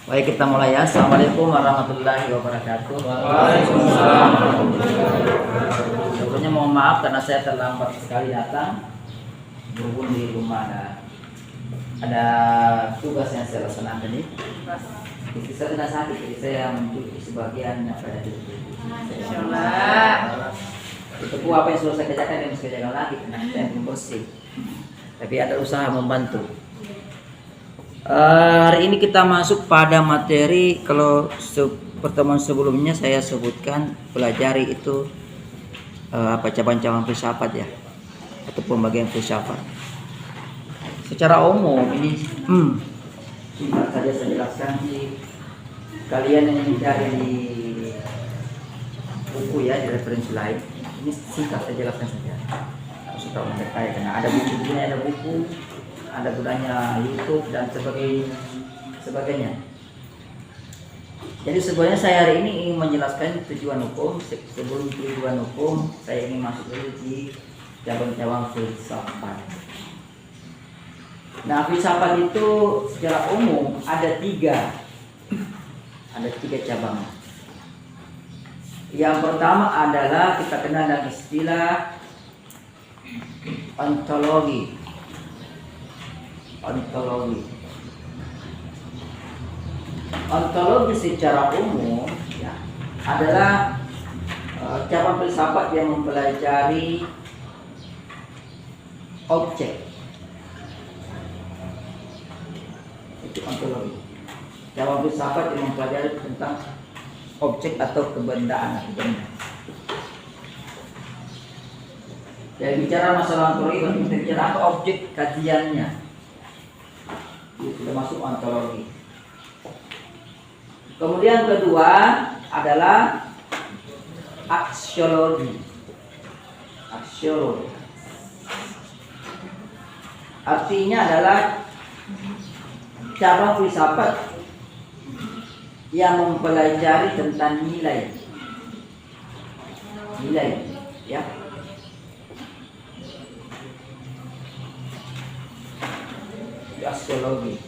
Baik, kita mulai ya. Assalamualaikum warahmatullahi wabarakatuh. Waalaikumsalam. Sebelumnya mohon maaf karena saya terlambat sekali datang. Berhubung di rumah ada tugas yang saya laksanakan ini. Istri saya sedang sakit, jadi saya mencuci sebagian pada itu. Itu apa yang sudah saya kerjakan yang saya kerjakan lagi, karena saya membersih. Tapi ada usaha membantu. Hari ini kita masuk pada materi. Kalau pertemuan sebelumnya saya sebutkan pelajari itu cabang-cabang filsafat ya, atau pembagian filsafat. Secara umum ini singkat saja saya jelaskan di kalian yang mencari di buku ya, di referensi lain. Ini singkat saya jelaskan saja. Sudah mendekai karena ada buku ini, ada buku, ada gunanya YouTube dan sebagainya. Jadi sebenarnya saya hari ini ingin menjelaskan tujuan hukum. Sebelum tujuan hukum, saya ingin masuk dulu di cabang-cabang filsafat. Nah, filsafat itu secara umum ada tiga cabang. Yang pertama adalah kita kenal dengan istilah ontologi. Ontologi secara umum ya, adalah cabang filsafat yang mempelajari objek. Itu ontologi. Cabang filsafat yang mempelajari tentang objek atau kebendaan atau benda. Jadi bicara masalah ontologi, kita bicara apa objek kajiannya. Itu sudah masuk ontologi. Kemudian kedua adalah aksiologi. Artinya adalah cabang filsafat yang mempelajari tentang nilai ya. Aksiologi.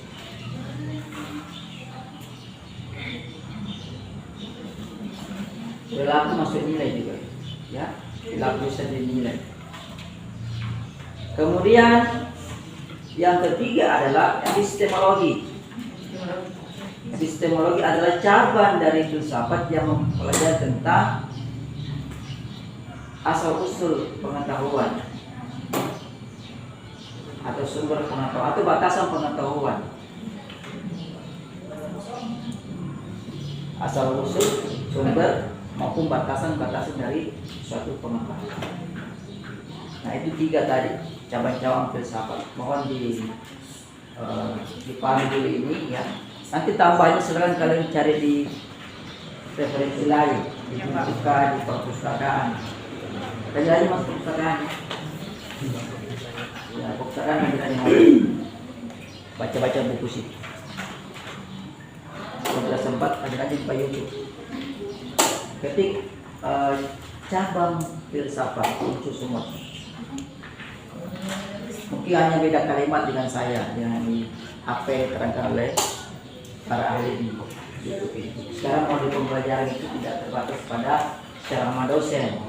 Perilaku masuk nilai juga ya, perilaku bisa dinilai. Kemudian yang ketiga adalah epistemologi. Epistemologi adalah cabang dari filsafat yang mempelajari tentang asal-usul pengetahuan atau sumber pengetahuan atau batasan pengetahuan. Asal-usul, sumber maupun batasan-batasan dari suatu pengetahuan. Nah, itu tiga tadi cabang-cabang filsafat. Mohon dipahami dulu ini ya. Nanti tambahnya silakan kalian cari di referensi lain, di buku, di perpustakaan. Kalian aja masuk perpustakaan. Ya, perpustakaan yang baca-baca buku sih. Kalau tidak sempat, ada di YouTube. Ketik cabang filsafat muncul semua. Mungkin hanya beda kalimat dengan saya, dengan apa yang diterangkan oleh para ahli di YouTube itu. Sekarang model pembelajaran itu tidak terbatas pada ceramah dosen.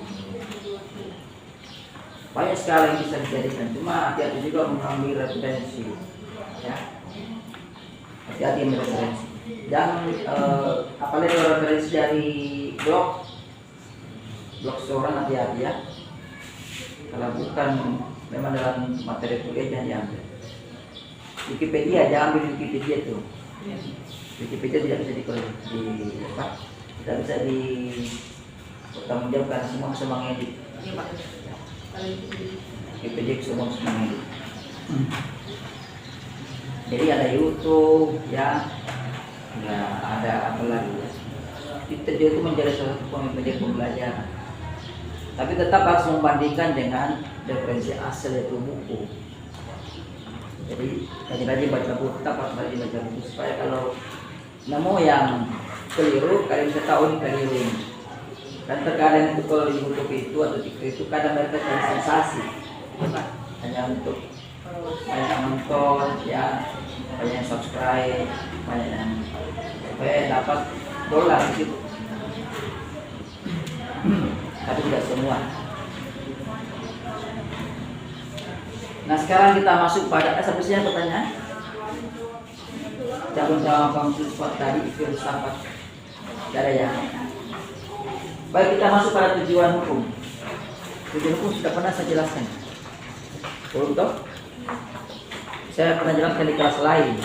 Banyak sekali yang bisa dijadikan, cuma hati-hati juga mengambil referensi ya. Hati-hati ambil referensi. Dan apalagi referensi dari blog seorang, hati-hati ya. Kalau bukan memang dalam materi kuliah jangan diambil. Wikipedia, jangan ambil Wikipedia itu. Wikipedia tidak bisa tidak bisa dipertanggungjawabkan, semua bisa mengedit. Wikipedia semua bisa mengedit. Jadi ada YouTube ya. Nah, ada apa lagi ya? Dia itu menjadi salah satu media pembelajaran. Tapi tetap harus membandingkan dengan referensi asal yaitu buku. Jadi rajin-rajin baca buku, tetap harus rajin baca buku supaya kalau nemu yang keliru kalian bisa tahu ini keliru ini. Dan terkadang itu kalau di YouTube itu atau di itu kadang mereka cari sensasi, hanya untuk banyak nonton ya, banyak yang subscribe, banyak yang supaya dapat dolar gitu. Tapi tidak semua. Nah sekarang kita masuk pada sampai sini pertanyaan. Cabang-cabang filsafat tadi filsafat ada ya. Baik, kita masuk pada tujuan hukum. Tujuan hukum sudah pernah saya jelaskan. Belum toh? Saya pernah jelaskan di kelas lain.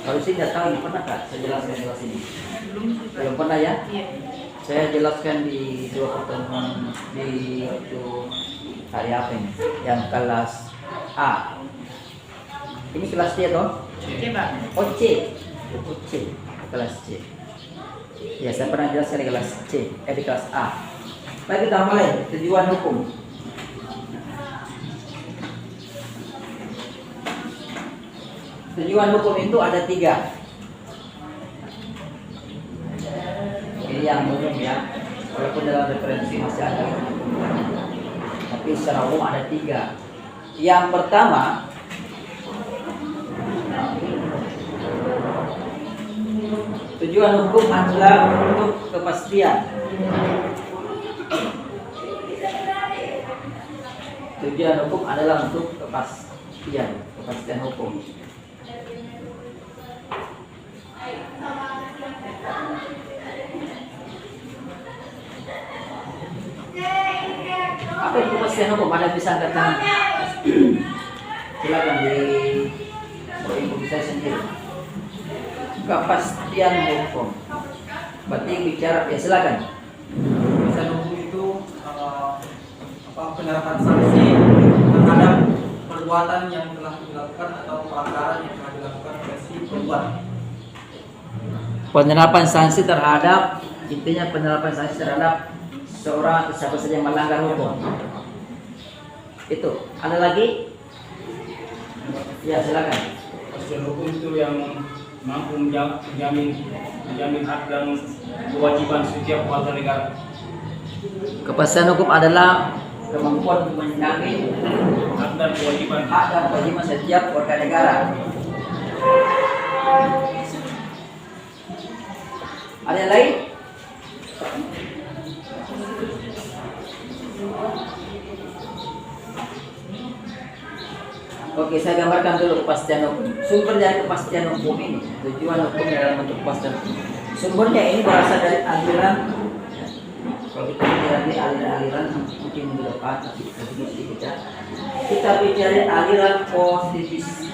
Kalau sih nggak tahu, pernah nggak saya jelaskan di kelas ini? Belum pernah ya? Saya jelaskan di dua pertemuan di itu hari apa ini? Yang kelas A. Ini kelas C toh? C, Pak. Oh C. Oh C. Kelas C. Ya saya pernah jelaskan di kelas C, di kelas A. Baik, kita mulai tujuan hukum. Tujuan hukum itu ada 3. Ini yang umum ya, walaupun dalam referensi masih ada, tapi secara umum ada 3. Yang pertama, tujuan hukum adalah untuk kepastian. Tujuan hukum adalah untuk kepastian hukum. Apa itu kepastian hukum? Ada bisa angkat tangan? Silakan di improvisasi sendiri. Kepastian hukum. Berarti bicara ya silakan. Kepastian hukum itu penerapan sanksi terhadap perbuatan yang telah dilakukan atau pelanggaran yang telah dilakukan oleh si pembuat. Penerapan sanksi terhadap, intinya penerapan sanksi terhadap seorang atau siapa saja yang melanggar hukum. Itu. Ada lagi? Ya silakan. Kepastian hukum itu yang mampu menjamin hak dan kewajiban setiap warga negara. Kepastian hukum adalah kemampuan untuk menjamin Hak dan kewajiban setiap warga negara. Ada yang lain? Oke, saya gambarkan dulu kepastian hukum. Sumber dari kepastian hukum ini, tujuan hukum dalam bentuk kepastian hukum. Sumbernya ini berasal dari aliran. Kalau kita bicara di aliran mungkin minggu depan, sedikit ya. Kita bicara aliran positivis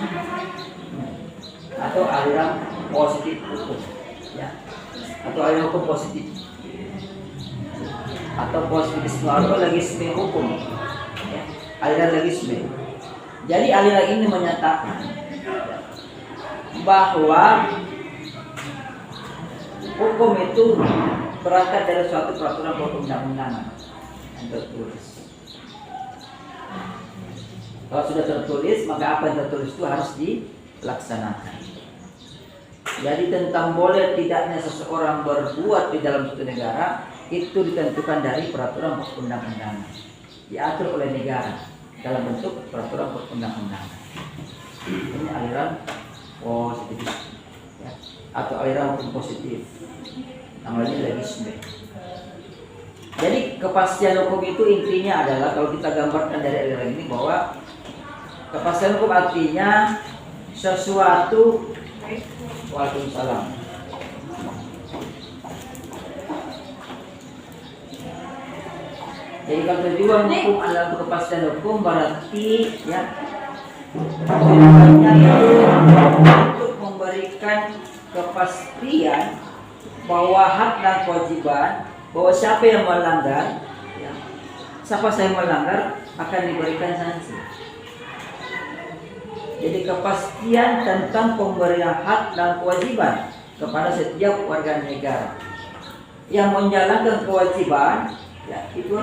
atau aliran positif hukum, ya. Atau aliran hukum positif atau positivisme atau legisme hukum, ya. Aliran legisme. Jadi aliran ini menyatakan bahwa hukum itu berangkat dari suatu peraturan perundang-undangan yang tertulis. Kalau sudah tertulis, maka apa yang tertulis itu harus dilaksanakan. Jadi tentang boleh tidaknya seseorang berbuat di dalam suatu negara itu ditentukan dari peraturan perundang-undangan, diatur oleh negara dalam bentuk peraturan perundang-undangan. Ini aliran positif, ya, atau aliran hukum positif, namanya legisme. Jadi kepastian hukum itu intinya adalah, kalau kita gambarkan dari aliran ini, bahwa kepastian hukum artinya sesuatu. Waalaikumsalam. Jadi kalau tujuan hukum adalah kepastian hukum, berarti ya tujuannya untuk memberikan kepastian bahwa hak dan kewajiban, bahwa siapa yang melanggar, ya, siapa yang melanggar akan diberikan sanksi. Jadi kepastian tentang pemberian hak dan kewajiban kepada setiap warga negara yang menjalankan kewajiban, ya itu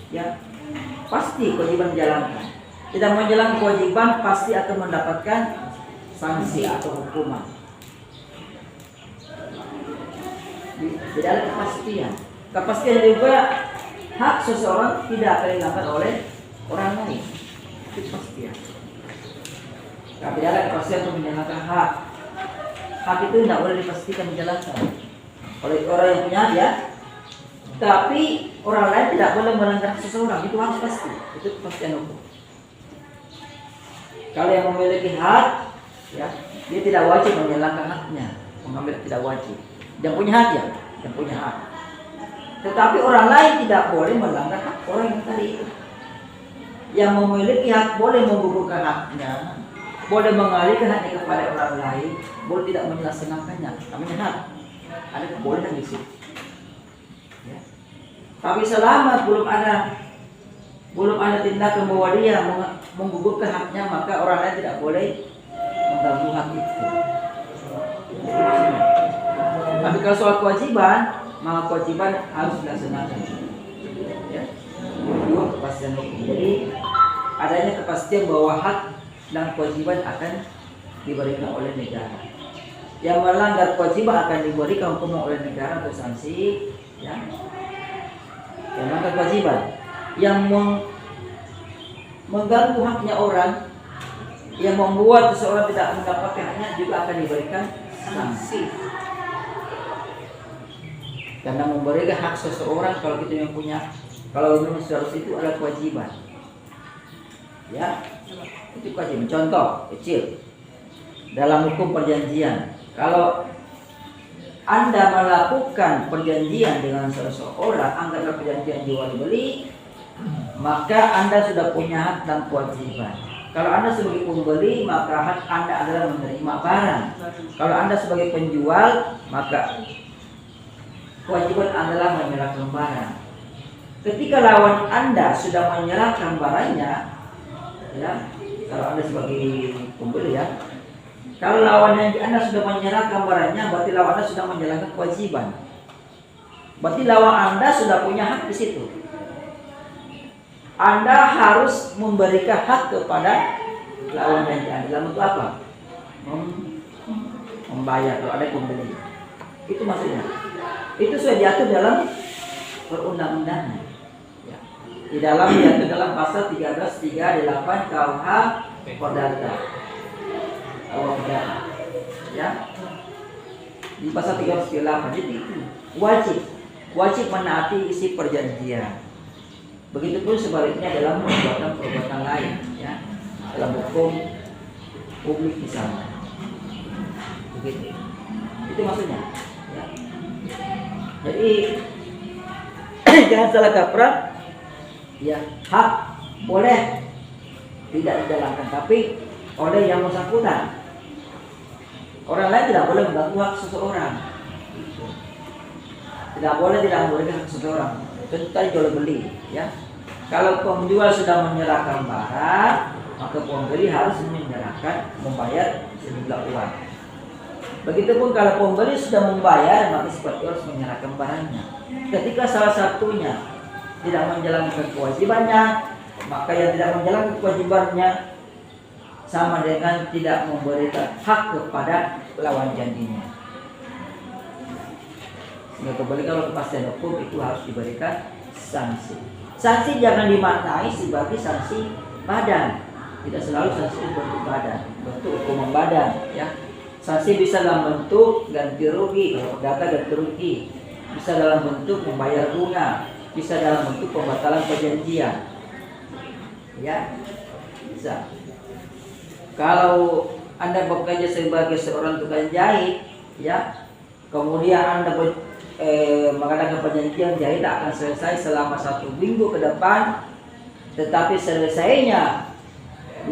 ya pasti kewajiban dijalankan. Tidak menjalankan kewajiban pasti akan mendapatkan sanksi atau hukuman. Tidak ada kepastian. Kepastian juga hak seseorang tidak akan dilanggar oleh orang lain. Itu kepastian. Tidak ada kepastian untuk menjalankan hak. hak itu tidak boleh dipastikan dijalankan oleh orang yang punya hak ya. Tapi orang lain tidak boleh melanggar hak seseorang, itu harus pasti. Itu kepastian hukum. Kalau yang memiliki hak, ya, dia tidak wajib menjalankan haknya, mengambil tidak wajib. Yang punya hak ya, yang punya hak. Tetapi orang lain tidak boleh melanggar hak orang yang tadi itu. Yang memiliki hak boleh menggugurkan haknya, boleh mengalihkan haknya kepada orang lain, boleh tidak menyelesaikannya. Namanya hak. Ada kebolehan di situ. Ya. Tapi selama belum ada tindakan bahwa dia menggugurkan haknya, maka orang lain tidak boleh mengganggu hak itu. Tapi kalau soal kewajiban, maka kewajiban harus dilaksanakan. Ya. Kedua, kepastian hukum. Jadi adanya kepastian bahwa hak dan kewajiban akan diberikan oleh negara. Yang melanggar kewajiban akan diberikan hukuman oleh negara atau sanksi. Ya. Yang melanggar kewajiban, yang mengganggu haknya orang, yang membuat seseorang tidak mendapatkan haknya juga akan diberikan sanksi. Karena memberikan hak seseorang, kalau kita yang punya, kalau memang harus itu adalah kewajiban. Ya, itu kewajiban. Contoh kecil dalam hukum perjanjian, kalau Anda melakukan perjanjian dengan seseorang, anggaplah perjanjian jual beli, maka Anda sudah punya hak dan kewajiban. Kalau Anda sebagai pembeli, maka hak Anda adalah menerima barang. Kalau Anda sebagai penjual, maka kewajiban adalah menyerahkan barang. Ketika lawan Anda sudah menyerahkan barangnya, ya, kalau Anda sebagai pembeli ya, kalau lawan yang Anda sudah menyerahkan barangnya, berarti lawan Anda sudah menjalankan kewajiban. Berarti lawan Anda sudah punya hak di situ. Anda harus memberikan hak kepada lawan janji Anda. Dalam bentuk apa? Membayar kalau ada pembeli. Itu maksudnya. Itu sudah diatur dalam perundang-undangan. Ya. Di dalam diatur dalam pasal 1338 KUH Perdata. KUH Perdata. Ya. Di pasal 338. Jadi itu wajib menaati isi perjanjian. Begitupun sebaliknya dalam perbuatan lain, ya, dalam hukum publik misalnya. Begitu. Itu maksudnya. Ya. Jadi jangan salah kaprah. Ya, hak boleh tidak dijalankan, tapi oleh yang bersangkutan. Orang lain tidak boleh mengganggu hak seseorang. Tidak boleh memberikan hak seseorang. Contoh tadi jual beli, ya. Kalau penjual sudah menyerahkan barang, maka pembeli harus membayar sejumlah uang. Begitupun kalau pembeli sudah membayar, maka seperti harus menyerahkan barangnya. Ketika salah satunya tidak menjalankan kewajibannya, maka yang tidak menjalankan kewajibannya sama dengan tidak memberikan hak kepada lawan janjinya. Sehingga kembali kalau kepastian hukum itu harus diberikan sanksi. Sanksi jangan dimaknai sebagai sanksi badan. Tidak selalu sanksi itu bentuk badan, bentuk hukuman badan. Ya. Sanksi bisa dalam bentuk ganti rugi, kalau data ganti rugi. Bisa dalam bentuk membayar bunga. Bisa dalam bentuk pembatalan perjanjian. Ya, bisa. Kalau Anda bekerja sebagai seorang tukang jahit, ya, kemudian Anda mengadakan perjanjian jahit akan selesai selama 1 minggu ke depan, tetapi selesainya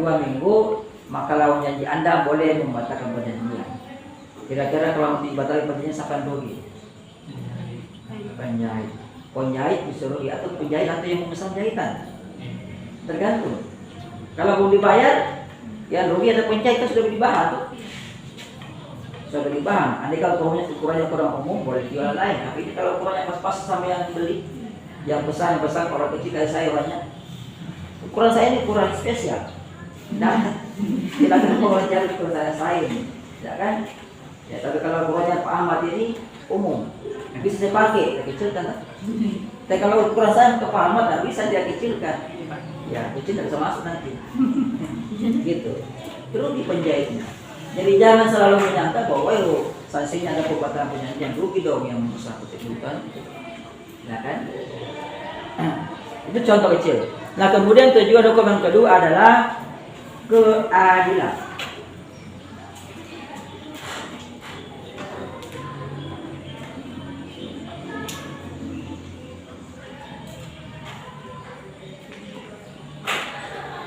2 minggu, maka lawan janji Anda boleh membatalkan perjanjian. Kira-kira kalau dibatalkan perjanjian siapa yang rugi? Penjahit. Penjahit bisa rugi atau penjahit atau yang memesan jahitan? Tergantung. Kalau belum dibayar, yang rugi atau penjahit kan sudah beli bahan. Sudah beli bahan. Andai kalau ukurannya kurang umum boleh jual lain. Tapi ini kalau ukurannya pas-pas sama yang beli, yang besar kalau kecil kayak saya banyak. Ukuran saya ini ukuran spesial. Nah, tidak akan mau cari ukuran saya ini, ya kan? Ya, tapi kalau ukurannya Pak Ahmad ini umum, bisa saya pakai, saya kecilkan. Tapi kalau ukuran saya ke Pak Ahmad tidak bisa dia kecilkan. Ya, kecil tidak bisa masuk nanti. Gitu. Terus di penjahitnya. Jadi jangan selalu menyangka bahwa sanksinya ada perbuatan penyanyi yang rugi dong yang bersangkutan bukan, ya kan? Itu contoh kecil. Nah kemudian tujuan hukum yang kedua adalah keadilan.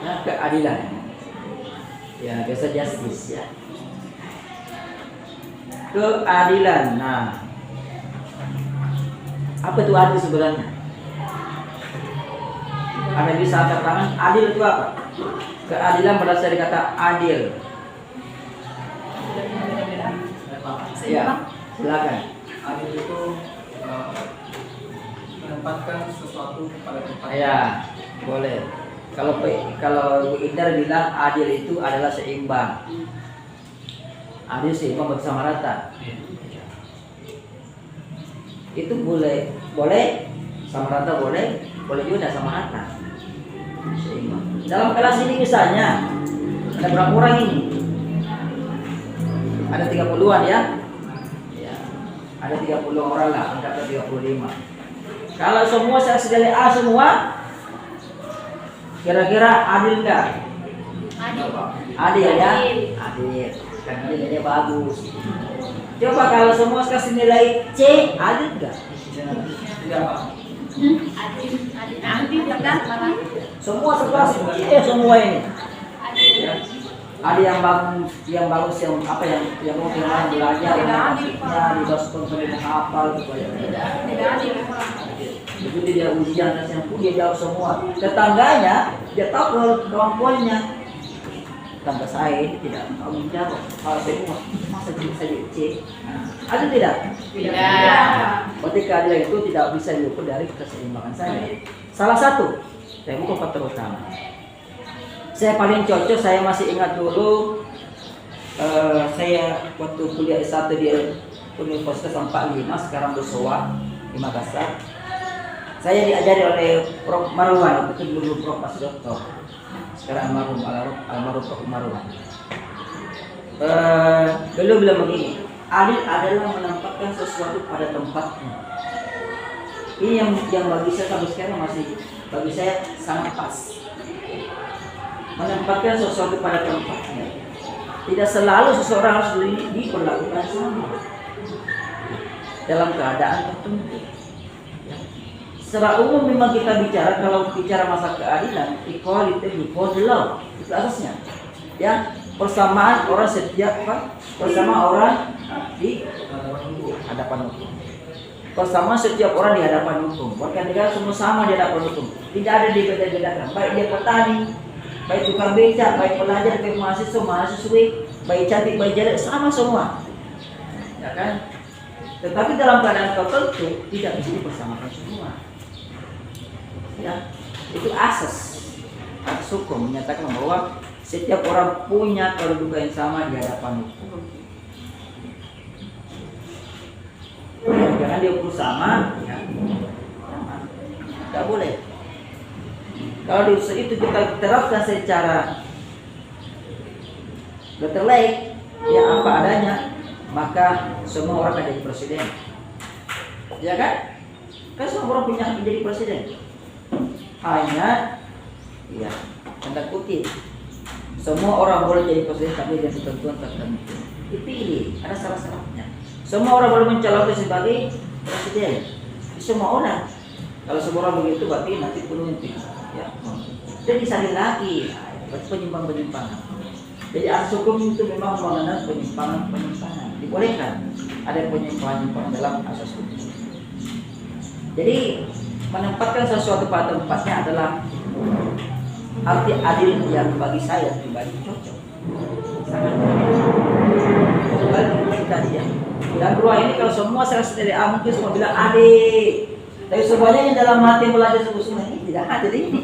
Nah, keadilan. Ya, biasa justice ya. Keadilan. Nah, apa itu adil sebenarnya? Anda bisa angkat tangan. Adil itu apa? Keadilan berasal dari kata adil. Ya, silakan. Adil itu menempatkan sesuatu pada tempatnya. Ya, boleh. Kalau Ibu Indar bilang adil itu adalah seimbang. Adil seimbang bersama rata. Itu boleh sama rata boleh juga tidak sama rata. Seimbang. Dalam kelas ini misalnya ada berapa orang ini? Ada 30-an ya? Ya. Ada 30 orang lah, anggaplah 35. Kalau semua saya dari A semua, kira-kira adil enggak? Adil ya? Adil. Karena nilainya bagus. Coba kalau semua kasih nilai C, adil enggak? Tidak, Pak. Semua sekelas C semua ini. Ya. Ada yang bagus yang apa yang mau belajar di dosen sampai menghafal gitu ya. Begitu dia ujian dan pun dia jawab semua. Tetangganya dia tahu kemampuannya. Tetangga saya tidak tahu menjawab hal semua. Masa bisa di C? Ada tidak? Tidak. Berarti keadilan itu tidak bisa diukur dari keseimbangan saya. Salah satu, saya butuh faktor utama. Saya paling cocok, saya masih ingat dulu saya waktu kuliah S1 di Universitas 45, sekarang Besoa di Makassar. Saya diajari oleh Prof. Marwan, itu dulu Prof. Mas Doktor. Sekarang almarhum Prof. Marwan. Beliau bilang begini, adil adalah menempatkan sesuatu pada tempatnya. Ini yang bagi saya sampai sekarang masih bagi saya sangat pas. Menempatkan sesuatu pada tempatnya. Tidak selalu seseorang harus diperlakukan sama dalam keadaan tertentu. Secara umum memang kita bicara, kalau bicara masa keadilan, equality before the law, itu asasnya. Ya, persamaan orang setiap bersama orang di hadapan hukum. Persamaan setiap orang di hadapan hukum. Warga negara semua sama di hadapan hukum. Tidak ada dibeda-bedakan. Baik dia petani, baik tukang beca, baik pelajar, baik mahasiswa, mahasiswi, baik cantik, baik jelek, sama semua. Ya kan? Tetapi dalam keadaan tertentu tidak bisa dipersamakan semua. Ya, itu asas hukum menyatakan bahwa setiap orang punya kedudukan yang sama di hadapan hukum. Jangan dia ukur sama, ya. Tidak boleh. Kalau itu kita terapkan secara letterlek, ya apa adanya, maka semua orang akan jadi presiden. Ya kan? Kan semua orang punya hak menjadi presiden. Hanya ya tanda kutip semua orang boleh jadi presiden tapi dengan ketentuan tertentu. Dipilih, ada syarat-syaratnya. Semua orang boleh mencalonkan sebagai presiden. Semua orang. Kalau semua orang begitu berarti nanti penuh ya. Jadi saling lagi penyimpangan. Jadi asas hukum itu memang mengenal penyimpangan. Dibolehkan ada penyimpangan dalam asas hukum. Jadi menempatkan sesuatu pada tempatnya adalah arti adil yang bagi saya pribadi cocok. Sangat bagi tadi ya. Dan dua ini kalau semua saya dari A mungkin semua bilang adil. Tapi semuanya yang dalam hati belajar sungguh-sungguh ini tidak adil ini.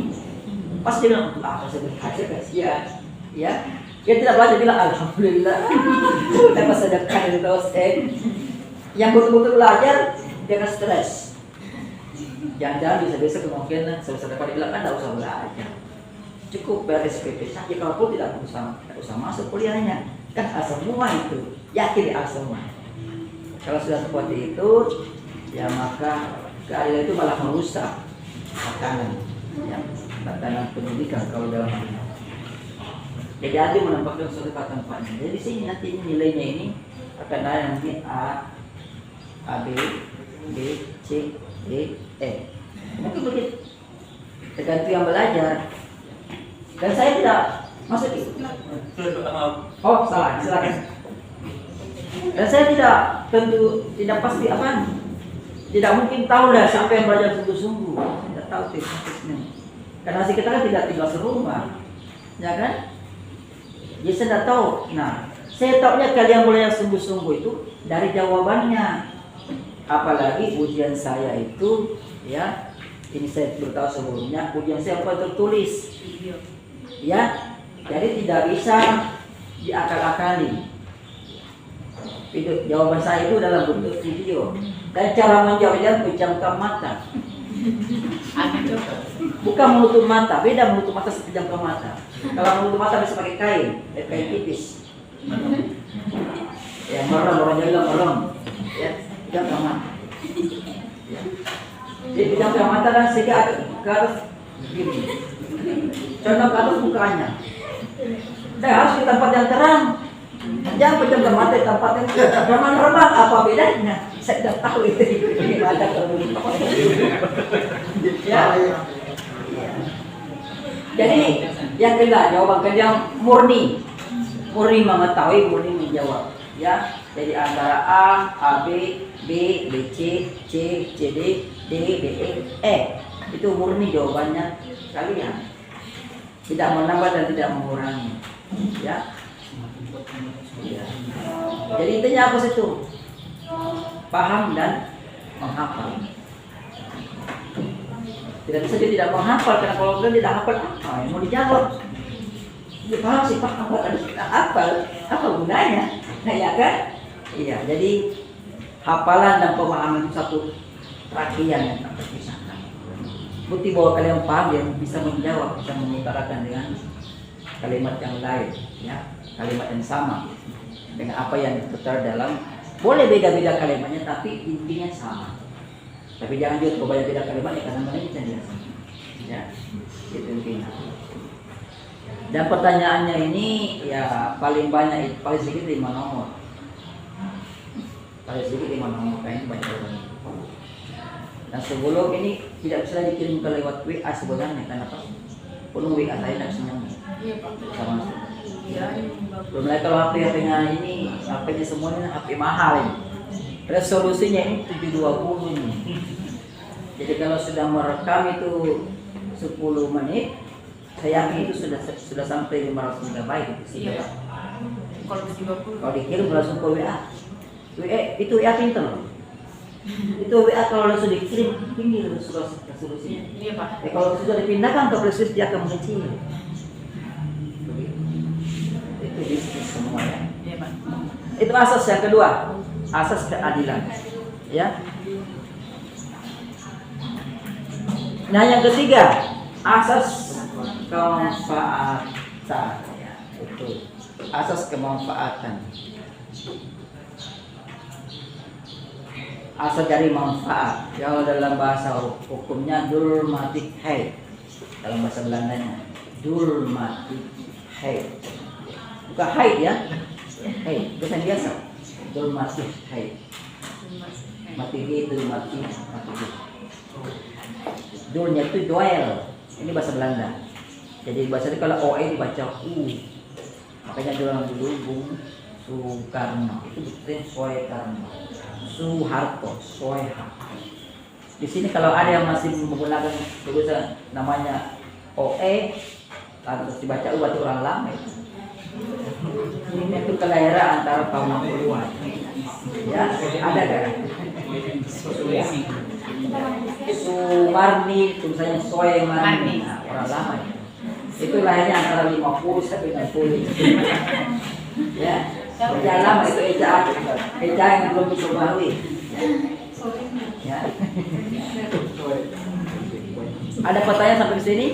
Pasti bilang apa saya belajar kasihan. Ya. Dia tidak belajar bilang alhamdulillah. Dapat sedekah dari dosen. Yang betul-betul belajar jangan stres. Jangan-jangan bisa-bisa kemungkinan sedekah dibilang kan tidak usah belajar. Cukup bayar SPP saja, kalaupun tidak usah masuk kuliahnya. Kan A semua itu, yakin A semua. Kalau sudah seperti itu, ya maka keadilan itu malah merusak tatanan, ya, tatanan pendidikan kalau dalam hal ini. Jadi adil menempatkan suatu tempatnya. Jadi di sini nanti nilainya ini akan ada nanti A, B, B, C, D, E. Mungkin begitu. Tergantung yang belajar. Dan saya tidak masuk itu. Oh salah, silakan. Dan saya tidak pasti apa. Tidak mungkin tahu lah siapa yang belajar sungguh-sungguh. Tidak tahu tips-tipsnya. Karena kita kan tidak tinggal serumah, ya kan? Jadi saya tidak tahu. Nah, saya tahunya kalian belajar sungguh-sungguh itu dari jawabannya. Apalagi ujian saya itu, ya, ini saya beritahu sebelumnya, ujian saya apa tertulis, ya. Jadi tidak bisa diakal-akali. Itu jawaban saya itu dalam bentuk video. Dan cara menjawabnya pejamkan mata. Bukan menutup mata, beda menutup mata sepejamkan mata. Kalau menutup mata bisa pakai kain tipis. Ya, merem, orang jaga merem. Ya, pejamkan mata. Ya. Jadi pejamkan mata dan sehingga ke atas begini. Contoh ke atas mukanya. Dan harus di tempat yang terang. Jangan pejamkan mata di tempat yang remang-remang, apa bedanya? Saya tidak tahu itu gimana kalau ya. Jadi yang kedua jawaban kedua murni mengetahui, murni menjawab, ya. Jadi antara A, B, B, C, C, D, D, E. Itu murni jawabannya kalian. Tidak menambah dan tidak mengurangi, ya. Ya. Jadi intinya apa sih itu? Paham dan menghafal. Tidak bisa dia tidak menghafal, karena kalau dia tidak hafal apa yang mau dijawab? Dia paham sih, paham apa gunanya? Nah, ya kan? Iya, jadi hafalan dan pemahaman itu satu rangkaian yang tak terpisahkan. Bukti bahwa kalian paham, dia bisa menjawab, bisa mengutarakan dengan kalimat yang lain, ya, kalimat yang sama dengan apa yang tertera dalam. Boleh beda-beda kalimatnya, tapi intinya sama. Tapi jangan juga banyak beda kalimatnya, karena mana kita dia sama. Ya, itu intinya. Dan pertanyaannya ini ya paling banyak, paling sedikit 5 nomor. Paling sedikit 5 nomor, kayaknya banyak orang. Dan sebelum ini tidak bisa dikirim ke lewat WA sebenarnya, karena apa? Penuh WA saya tidak bisa nyambung. Sama. Belum lagi kalau HP-nya ini, HP-nya semuanya HP mahal ini. Resolusinya ini 720 ini. Jadi kalau sudah merekam itu 10 menit, saya yakin itu sudah sampai 500 MB. Iya. Kalau dikirim langsung ke WA. Itu WA pinter loh. Itu WA kalau langsung dikirim tinggi resolusinya. Iya Pak. Kalau sudah dipindahkan ke flash disk dia akan mengecil. Itu bisnis semua ya. Iya Pak. Itu asas yang kedua, asas keadilan. Ya. Nah yang ketiga, asas kemanfaatan. Ya, itu asas kemanfaatan. Asal dari manfaat. Kalau dalam bahasa hukumnya dulmatik hai. Dalam bahasa Belandanya dulmatik hai. Bukan hai ya. Hai, bukan biasa. Dulmatik hai. Mati dulmatik mati. Dulnya itu doel. Ini bahasa Belanda. Jadi bahasa itu kalau OE dibaca U. Makanya dulu Bung Soekarno itu betulnya Soekarno. Soeharto, Soeharto. Di sini kalau ada yang masih menggunakan tulisan namanya OE, harus dibaca U berarti orang lama itu. Ini itu kelahiran antara tahun 60-an. Ya, ada kan? Ya. Sumarni, tulisannya Soemarni, nah, orang lama itu. Itu lahirnya antara 50 sampai 60. Ya. Ejaan lama itu ejaan yang belum diperbarui. Ya. Ada pertanyaan sampai di sini?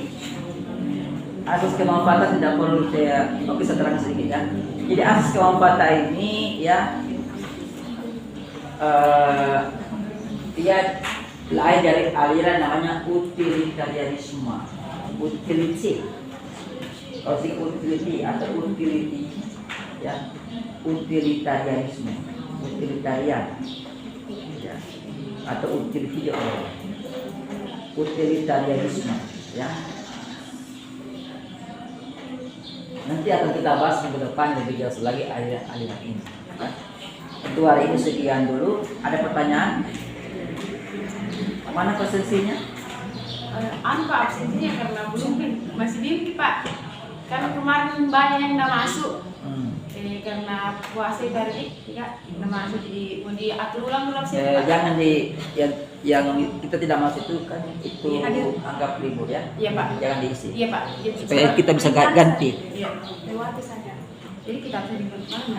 asas kemanfaatan tidak perlu saya terang sedikit ya. Jadi asas kemanfaatan ini ya dia lain dari aliran namanya utilitarianisme. Utility, kalau sih utility atau utility ya, utilitarianisme, utilitarian ya, atau utility utilitarianisme ya. Nanti akan kita bahas minggu depan lebih jelas lagi aliran ini. Untuk hari ini sekian dulu. Ada pertanyaan? Mana presensinya? Anu Pak, absensinya karena belum masih bingung Pak. Karena kemarin banyak yang udah masuk. Karena puasa tadi ya udah masuk, jadi mau diatur ulang dulu absensi Pak. Jangan yang kita tidak masuk itu kan itu Hadir. anggap libur ya. Iya Pak. Jangan diisi. Iya Pak. Supaya kita bisa ganti. Iya, lewati saja. Jadi kita harus di